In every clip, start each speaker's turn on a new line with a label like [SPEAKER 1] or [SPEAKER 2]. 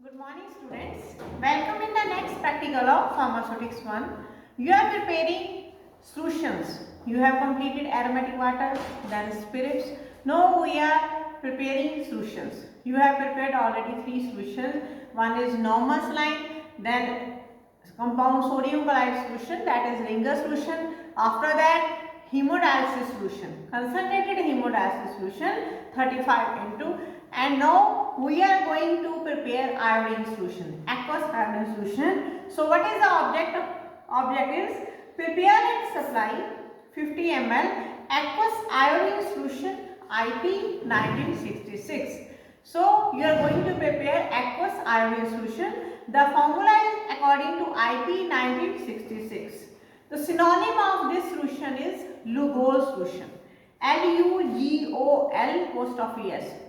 [SPEAKER 1] Good morning students. Welcome in the next practical of Pharmaceutics 1. You are preparing solutions. You have completed aromatic water, then spirits. Now we are preparing solutions. You have prepared already 3 solutions. One is normal saline, then compound sodium chloride solution, that is Ringer solution. After that hemodialysis solution, concentrated hemodialysis solution 35 into, and now we are going to prepare iodine solution, aqueous iodine solution. So what is the object? Object is prepare and supply 50 ml aqueous iodine solution IP 1966. So you are going to prepare aqueous iodine solution. The formula is according to IP 1966. The synonym of this solution is Lugol solution. Lugol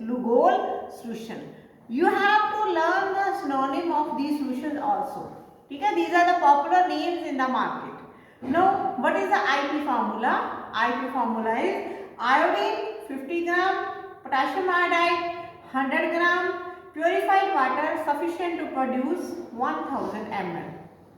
[SPEAKER 1] ', Lugol solution. You have to learn the synonym of these solutions also. Okay? These are the popular names in the market. Now, what is the IP formula? IP formula is iodine 50 gram, potassium iodide 100 gram, purified water sufficient to produce 1000 ml.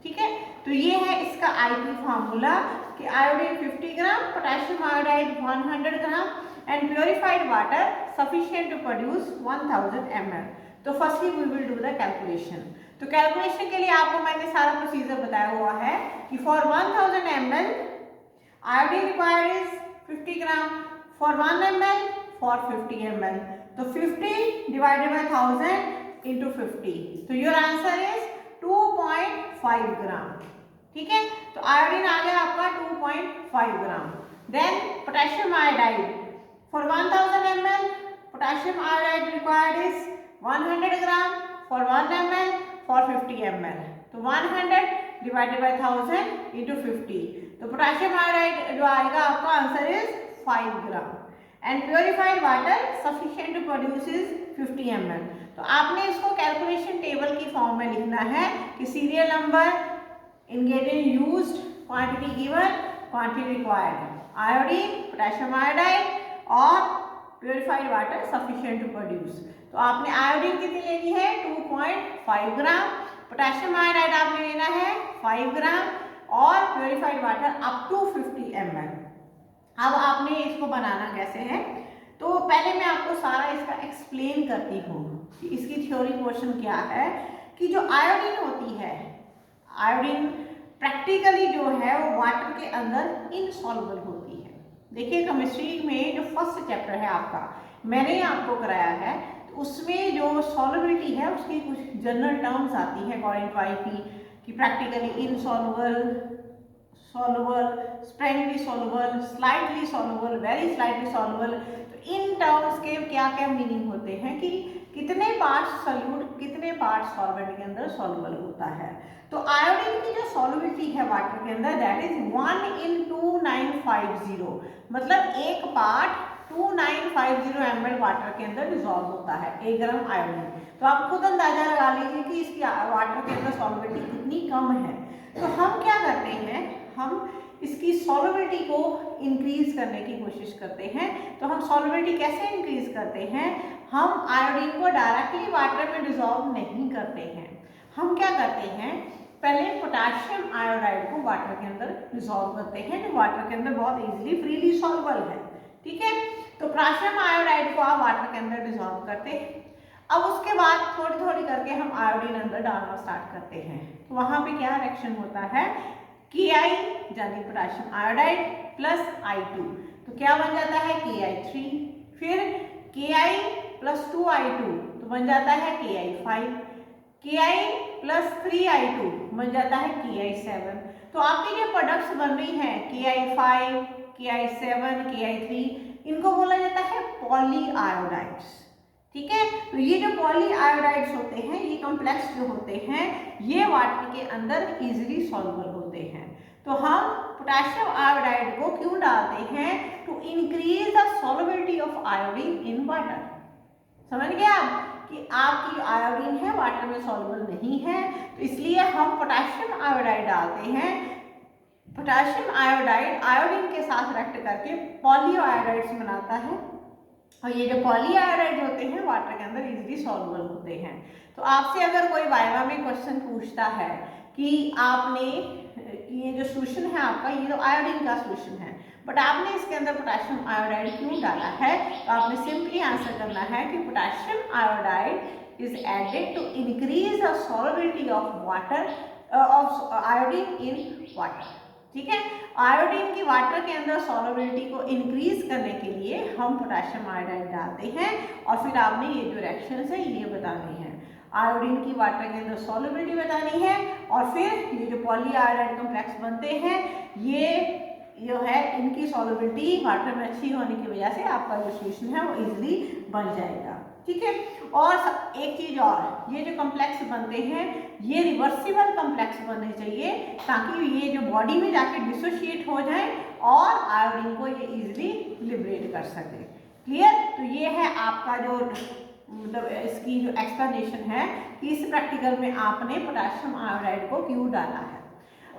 [SPEAKER 1] ठीक है, तो ये है इसका IP formula कि iodine 50 gram, potassium iodide 100 gram and purified water sufficient to produce 1000 ml. तो firstly we will do the calculation. तो calculation के लिए आपको मैंने सारा प्रोसीजर बताया हुआ है कि for 1000 ml iodine required is 50 gram, for 1 ml for 50 ml. तो 50 डिवाइडेड बाय 1000 इंटू 50. तो योर आंसर इज 2.5 ग्राम. ठीक है, तो आयोडीन आ गया आपका 2.5 gram. Then potassium iodide for 1000 ml potassium iodide required is 100 gram, for 1 ml for 50 ml. तो 100 divided by 1000 into 50. तो potassium iodide जो आएगा आपका answer is 5 gram and purified water sufficient to produce is 50 ml. तो आपने इसको calculation table की form में लिखना है कि serial number, ingredient used, quantity given, quantity required, iodine, potassium iodide और purified water sufficient to produce. तो आपने आयोडीन कितनी लेनी है 2.5 ग्राम, पोटेशियम आयोडाइड आपने लेना है 5 ग्राम और purified water up to 50 ml. अब आपने इसको बनाना कैसे है, तो पहले मैं आपको सारा इसका एक्सप्लेन करती हूँ कि इसकी थ्योरी पोर्शन क्या है. कि जो आयोडीन होती है, आयोडीन प्रैक्टिकली जो है वो वाटर के अंदर इनसॉल्युबल होती है. देखिए केमिस्ट्री में जो फर्स्ट चैप्टर है आपका, मैंने आपको कराया है, तो उसमें जो सॉल्युबिलिटी है उसकी कुछ जनरल टर्म्स आती है अकॉर्डिंग टू आईपी कि practically insoluble, soluble, sparingly soluble, slightly soluble, very slightly soluble. तो इन टर्म्स के क्या क्या मीनिंग होते हैं कि कितने पार्ट्स सॉल्यूट, कितने पार्ट्स सॉल्वेंट के अंदर सॉल्युबल होता है. तो आयोडीन की जो सॉल्युबिलिटी है वाटर के अंदर दैट इज 1 in 2950. मतलब एक पार्ट 2950 ml वाटर के अंदर डिसॉल्व होता है 1 ग्राम आयोडीन. तो आप खुद अंदाजा लगा लीजिए कि इसकी वाटर के अंदर सॉल्युबिलिटी कितनी कम है. तो हम क्या करते हैं, हम इसकी सॉल्युबिलिटी को इंक्रीज करने की कोशिश करते हैं. तो हम सॉल्युबिलिटी कैसे इंक्रीज करते हैं, हम आयोडीन को डायरेक्टली वाटर में डिसॉल्व नहीं करते हैं. हम क्या करते हैं, पहले पोटेशियम आयोडाइड को वाटर के अंदर डिसॉल्व करते हैं जो वाटर के अंदर बहुत इजीली फ्रीली सॉल्युबल है. ठीक है, तो पोटेशियम आयोडाइड को आप वाटर के अंदर डिसॉल्व करते हैं. अब उसके बाद थोड़ी थोड़ी करके हम आयोडीन अंदर डालना स्टार्ट करते हैं. तो वहां पे क्या रिएक्शन होता है, Ki यानी पोटेशियम आयोडाइड प्लस I2. तो क्या बन जाता है Ki3, फिर Ki प्लस 2I2 तो बन जाता है Ki5, Ki प्लस 3I2 बन जाता है Ki7. तो आपकी जो प्रोडक्ट्स बन रही हैं Ki5, Ki7, Ki3, इनको बोला जाता है पॉली आयोडाइड्स. ठीक है, तो ये जो पॉली आयोडाइड्स होते हैं, ये कॉम्प्लेक्स जो होते हैं, ये वाटर के अंदर इजीली सॉल्युबल होते हैं. तो हम पोटेशियम आयोडाइड को क्यों डालते हैं, to increase the solubility of iodine in water. समझ गए आप कि आपकी आयोडीन है वाटर में सॉल्युबल नहीं है, तो इसलिए हम पोटेशियम आयोडाइड डालते हैं. पोटेशियम आयोडाइड आयोडीन के साथ रिएक्ट करके पॉली आयोडाइड्स बनाता है और ये जो पॉलीआयोडाइड होते हैं वाटर के अंदर इजीली सॉल्युबल होते हैं। तो आपसे अगर कोई वाइवा में क्वेश्चन पूछता है कि आपने ये जो सोल्यूशन है आपका, ये तो आयोडीन का सोल्यूशन है, बट आपने इसके अंदर पोटेशियम आयोडाइड क्यों डाला है, तो आपने सिंपली आंसर करना है कि potassium iodide is added to increase the solubility of water of iodine in water. ठीक है, आयोडीन की वाटर के अंदर सॉल्युबिलिटी को इंक्रीज करने के लिए हम पोटेशियम आयोडाइड डालते हैं। और फिर आपने ये जो रिएक्शंस है ये बताने हैं, आयोडीन की वाटर के अंदर सॉल्युबिलिटी बतानी है, और फिर ये जो पॉलीआयोडाइड कॉम्प्लेक्स बनते हैं ये जो है इनकी सॉल्युबिलिटी वाटर में अच्छी होने की वजह से आपका जो सोल्यूशन है वो इजीली बन जाएगा। ठीक है, और एक चीज और, ये जो कॉम्प्लेक्स बनते हैं ये रिवर्सिबल कॉम्प्लेक्स बनने चाहिए ताकि ये जो बॉडी में जाके डिसोशिएट हो जाए और आयोडीन को ये इजीली लिबरेट कर सके। क्लियर? तो ये है आपका जो मतलब इसकी जो एक्सप्लेनेशन है कि इस प्रैक्टिकल में आपने पोटेशियम आयोडाइड को क्यों डाला है।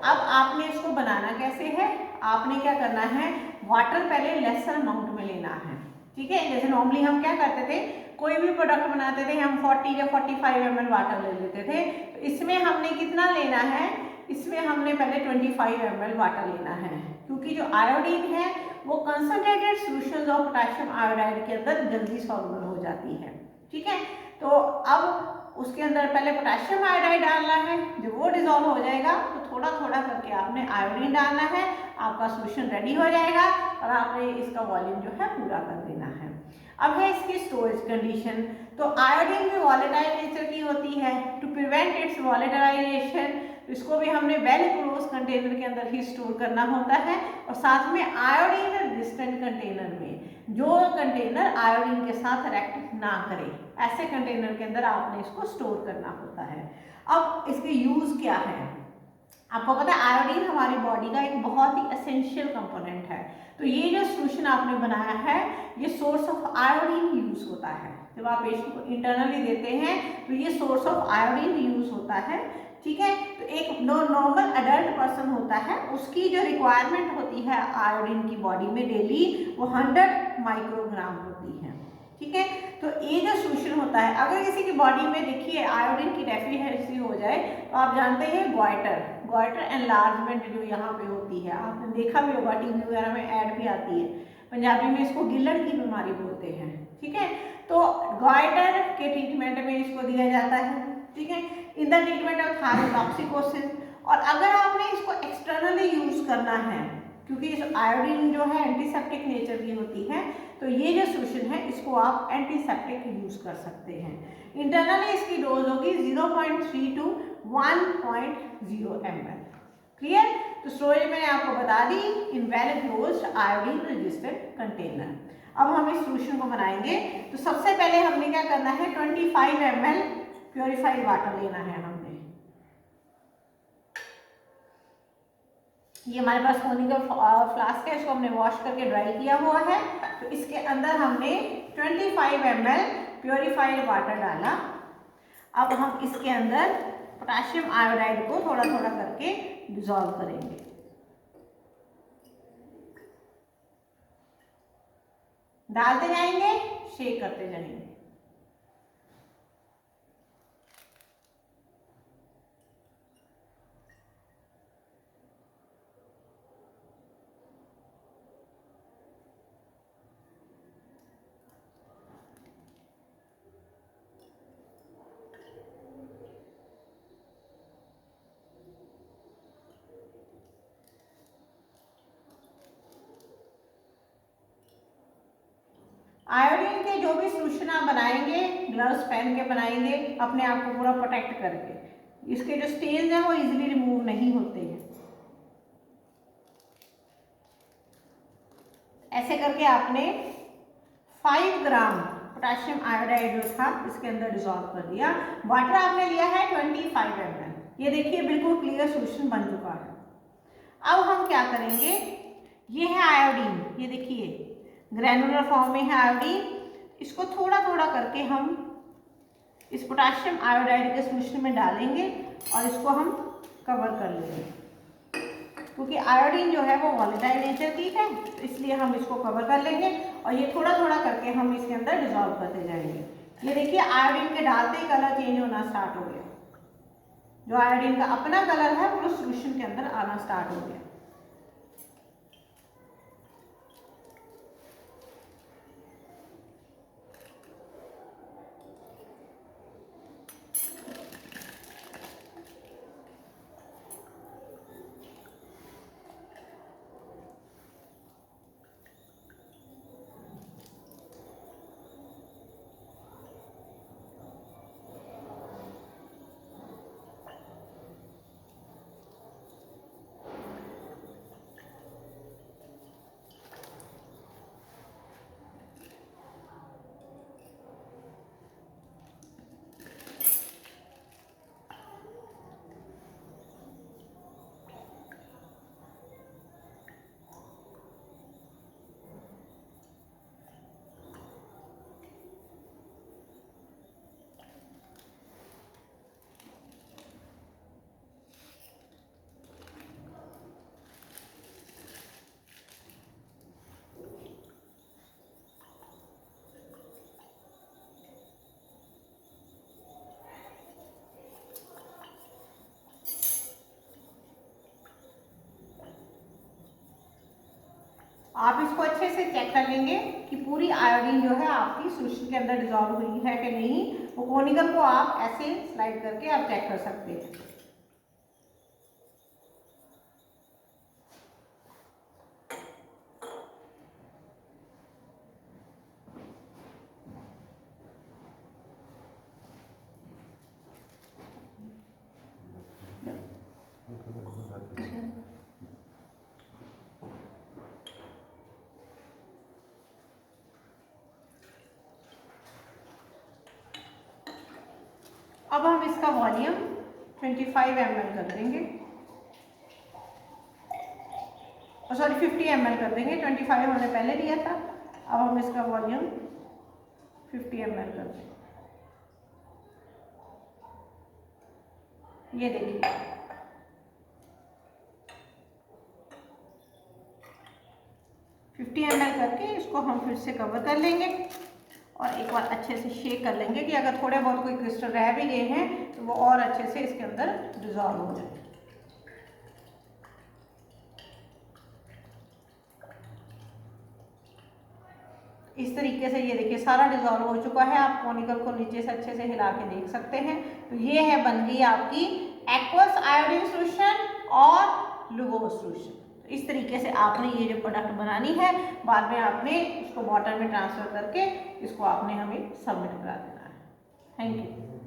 [SPEAKER 1] अब आपने इसको बनाना कैसे है, आपने क्या करना है, वाटर पहले लेसर अमाउंट में लेना है। ठीक है, जैसे नॉर्मली हम क्या करते थे, कोई भी प्रोडक्ट बनाते थे हम 40 या 45 ml वाटर ले लेते थे। तो इसमें हमने कितना लेना है, इसमें हमने पहले 25 ml वाटर लेना है, क्योंकि जो आयोडीन है वो concentrated solutions of potassium iodide के अंदर जल्दी सॉल्युबल हो जाती है। ठीक है, तो अब उसके अंदर पहले पोटेशियम आयोडाइड डालना है, जब वो डिजोल्व हो जाएगा तो थोड़ा थोड़ा करके आपने आयोडीन डालना है, आपका सॉल्यूशन रेडी हो जाएगा और आपने इसका वॉल्यूम जो है पूरा कर देना है। अब है इसकी स्टोरेज कंडीशन। तो आयोडीन भी वॉलेटाइल नेचर की होती है, टू प्रिवेंट इट्स वॉलेटाइजेशन इसको भी हमने वेल क्लोज कंटेनर के अंदर ही स्टोर करना होता है, और साथ में आयोडीन रेजिस्टेंट कंटेनर में, जो कंटेनर आयोडीन के साथ रिएक्ट ना करे ऐसे कंटेनर के अंदर आपने इसको स्टोर करना होता है। अब इसके यूज क्या है, आपको पता है आयोडीन हमारी बॉडी का एक बहुत ही एसेंशियल कंपोनेंट है। तो ये जो सोल्यूशन आपने बनाया है ये सोर्स ऑफ आयोडीन यूज होता है। जब आप पेशेंट को इंटरनली देते हैं तो ये सोर्स ऑफ आयोडीन यूज होता है। ठीक है, तो एक नॉर्मल अडल्ट पर्सन होता है उसकी जो रिक्वायरमेंट होती है आयोडीन की बॉडी में डेली वो 100 माइक्रोग्राम होती है। ठीक है, तो ये जो सोल्यूशन होता है, अगर किसी की बॉडी में देखिए आयोडीन की डेफिशिएंसी हो जाए तो आप जानते हैं ग्वाइटर एनलार्जमेंट जो यहाँ पे होती है, आपने देखा भी होगा टीवी वगैरह में ऐड भी आती है, पंजाबी में इसको गिल्लड़ की बीमारी बोलते हैं। ठीक है, तो ग्वाइटर के ट्रीटमेंट में इसको दिया जाता है। ठीक है, in the treatment of thyrotoxicosis. और अगर आपने इसको एक्सटर्नली यूज करना है, क्योंकि इस आयोडीन जो है एंटीसेप्टिक नेचर की होती है, तो ये जो सोल्यूशन है इसको आप एंटीसेप्टिक यूज कर सकते हैं। इंटरनली इसकी डोज होगी 0.3 to 1.0 ml। क्लियर? तो स्टोरेज मैंने आपको बता दी in well closed iodine resistant container. अब हम इस सोल्यूशन को बनाएंगे, तो सबसे पहले हमने क्या करना है, 25 ml प्योरीफाइड वाटर लेना है हमने। ये हमारे पास पानी का फ्लास्क है, इसको हमने वॉश करके ड्राई किया हुआ है। तो इसके अंदर हमने 25 ml प्योरीफाइड वाटर डाला। अब हम इसके अंदर पोटेशियम आयोडाइड को थोड़ा थोड़ा करके डिसॉल्व करेंगे। डालते जाएंगे, शेक करते जाएंगे। आयोडीन के जो भी सोल्यूशन आप बनाएंगे ग्लव्स पहन के बनाएंगे, अपने आप को पूरा प्रोटेक्ट करके। इसके जो स्टेन्स हैं वो इजीली रिमूव नहीं होते हैं। ऐसे करके आपने 5 ग्राम पोटेशियम आयोडाइड जो था इसके अंदर डिसॉल्व कर दिया। वाटर आपने लिया है 25 ml। ये देखिए बिल्कुल क्लियर सोल्यूशन बन चुका है। अब हम क्या करेंगे, ये है आयोडीन, ये देखिए ग्रैनुलर फॉर्म में है आयोडीन। इसको थोड़ा थोड़ा करके हम इस पोटेशियम आयोडाइड के सोल्यूशन में डालेंगे और इसको हम कवर कर लेंगे, क्योंकि आयोडीन जो है वो वॉलेटाइल नेचर की है, तो इसलिए हम इसको कवर कर लेंगे और ये थोड़ा थोड़ा करके हम इसके अंदर डिजॉल्व करते जाएंगे। ये देखिए आयोडीन के डालते ही कलर चेंज होना स्टार्ट हो गया, जो आयोडीन का अपना कलर है वो सॉल्यूशन के अंदर आना स्टार्ट हो गया। आप इसको अच्छे से चेक कर लेंगे कि पूरी आयोडीन जो है आपकी सॉल्यूशन के अंदर डिजॉल्व हुई है कि नहीं। वो कोनिकल को आप ऐसे स्लाइड करके आप चेक कर सकते हैं। अब हम इसका वॉल्यूम 25 ml कर देंगे, सॉरी 50 ml कर देंगे। 25 हमने पहले दिया था, अब हम इसका वॉल्यूम 50 ml कर देंगे। ये देखिए ml करके इसको हम फिर से कवर कर लेंगे और एक बार अच्छे से शेक कर लेंगे कि अगर थोड़े बहुत कोई क्रिस्टल रह भी गए हैं तो वो और अच्छे से इसके अंदर डिजॉल्व हो जाए। इस तरीके से ये देखिए सारा डिजॉल्व हो चुका है। आप कोनिकल को नीचे से अच्छे से हिला के देख सकते हैं। तो ये है बन गई आपकी एक्वस आयोडीन सॉल्यूशन और लुगोस सॉल्यूशन। इस तरीके से आपने ये जो प्रोडक्ट बनानी है, बाद में आपने उसको वाटर में ट्रांसफर करके इसको आपने हमें सबमिट करा देना है। Thank you.